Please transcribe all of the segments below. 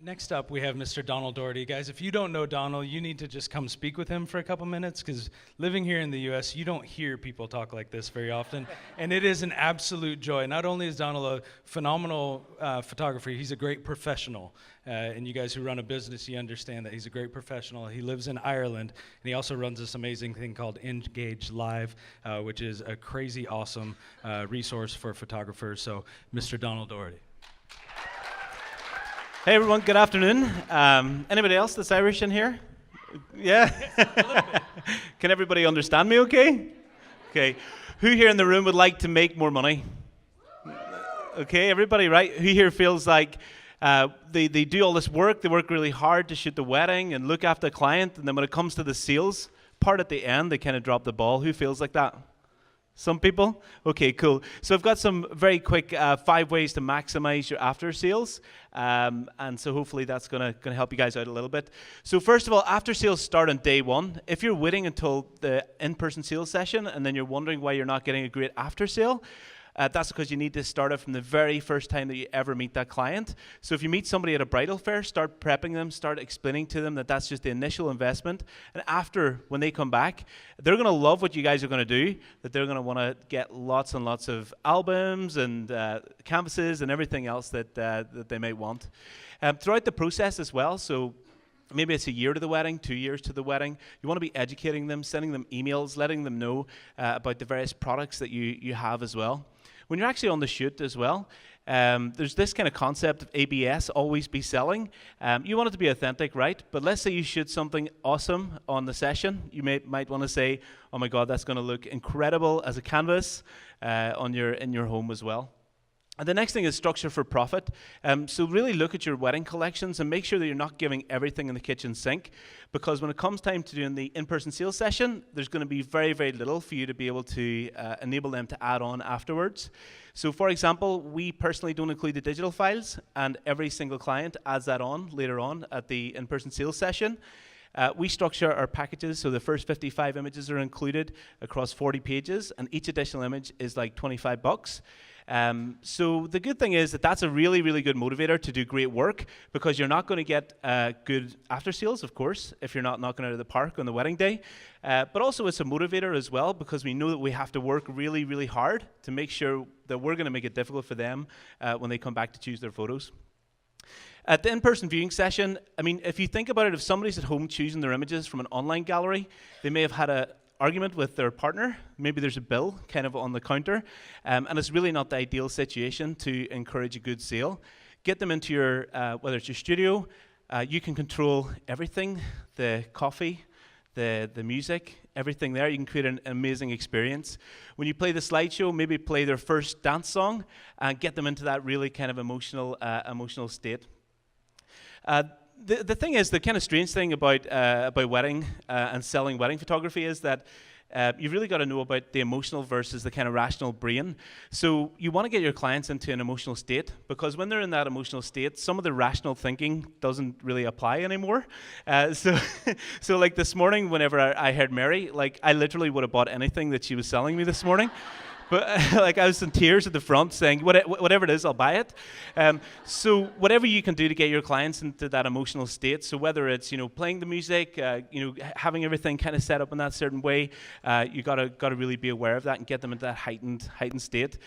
Next up, we have Mr. Donal Doherty. Guys, if you don't know Donal, you need to just come speak with him for a couple minutes, because living here in the U.S., you don't hear people talk like this very often, and it is an absolute joy. Not only is Donal a phenomenal photographer, he's a great professional, and you guys who run a business, you understand that he's a great professional. He lives in Ireland, and he also runs this amazing thing called Engage Live, which is a crazy awesome resource for photographers. So, Mr. Donal Doherty. Hey everyone, good afternoon. Anybody else that's Irish in here? Yeah? Can everybody understand me okay? Okay. Who here in the room would like to make more money? Okay, everybody, right? Who here feels like they do all this work, they work really hard to shoot the wedding and look after the client, and then when it comes to the sales part at the end, they kind of drop the ball? Who feels like that? Some people? Okay, cool. So I've got some very quick 5 ways to maximize your after sales. And so hopefully that's gonna help you guys out a little bit. So first of all, after sales start on day 1. If you're waiting until the in-person sales session and then you're wondering why you're not getting a great after sale, that's because you need to start it from the very first time that you ever meet that client. So if you meet somebody at a bridal fair, start prepping them, start explaining to them that that's just the initial investment. And after, when they come back, they're going to love what you guys are going to do, that they're going to want to get lots and lots of albums and canvases and everything else that they may want. Throughout the process as well, so maybe it's a year to the wedding, 2 years to the wedding. You want to be educating them, sending them emails, letting them know about the various products that you have as well. When you're actually on the shoot as well, there's this kind of concept of ABS, always be selling. You want it to be authentic, right? But let's say you shoot something awesome on the session. You might want to say, oh my God, that's going to look incredible as a canvas in your home as well. And the next thing is structure for profit. So really look at your wedding collections and make sure that you're not giving everything in the kitchen sink, because when it comes time to doing the in-person sales session, there's going to be very, very little for you to be able to enable them to add on afterwards. So for example, we personally don't include the digital files, and every single client adds that on later on at the in-person sales session. We structure our packages so the first 55 images are included across 40 pages, and each additional image is like $25. So the good thing is that that's a really, really good motivator to do great work, because you're not going to get good after sales, of course, if you're not knocking out of the park on the wedding day. But also it's a motivator as well, because we know that we have to work really, really hard to make sure that we're going to make it difficult for them when they come back to choose their photos. At the in-person viewing session, I mean, if you think about it, if somebody's at home choosing their images from an online gallery, they may have had an argument with their partner. Maybe there's a bill kind of on the counter, and it's really not the ideal situation to encourage a good sale. Get them into your, whether it's your studio, you can control everything, the coffee, the music, everything there. You can create an amazing experience. When you play the slideshow, maybe play their first dance song and get them into that really kind of emotional state. The thing is, the kind of strange thing about wedding and selling wedding photography is that you've really got to know about the emotional versus the kind of rational brain. So you want to get your clients into an emotional state, because when they're in that emotional state, some of the rational thinking doesn't really apply anymore. So like this morning, whenever I heard Mary, like I literally would have bought anything that she was selling me this morning. But like I was in tears at the front saying, whatever it is, I'll buy it. So whatever you can do to get your clients into that emotional state, so whether it's, playing the music, having everything kind of set up in that certain way, you gotta really be aware of that and get them into that heightened state.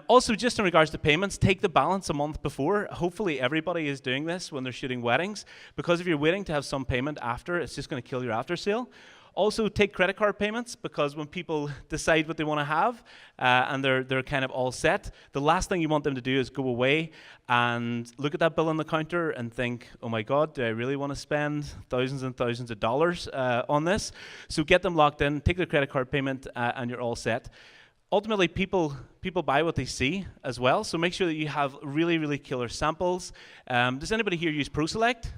Also, just in regards to payments, take the balance a month before. Hopefully everybody is doing this when they're shooting weddings, because if you're waiting to have some payment after, it's just going to kill your after sale. Also, take credit card payments, because when people decide what they want to have and they're kind of all set, the last thing you want them to do is go away and look at that bill on the counter and think, oh my God, do I really want to spend thousands and thousands of dollars on this? So get them locked in, take their credit card payment, and you're all set. Ultimately, people buy what they see as well, so make sure that you have really, really killer samples. Does anybody here use ProSelect?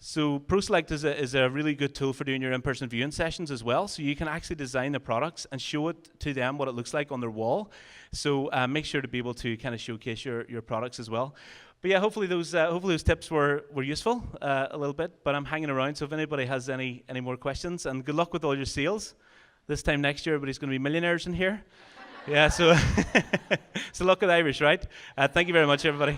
So ProSelect is a really good tool for doing your in-person viewing sessions as well. So you can actually design the products and show it to them what it looks like on their wall. So make sure to be able to kind of showcase your products as well. But yeah, hopefully those tips were useful a little bit. But I'm hanging around, so if anybody has any more questions, and good luck with all your sales. This time next year, everybody's going to be millionaires in here. Yeah, so so luck with Irish, right? Thank you very much, everybody.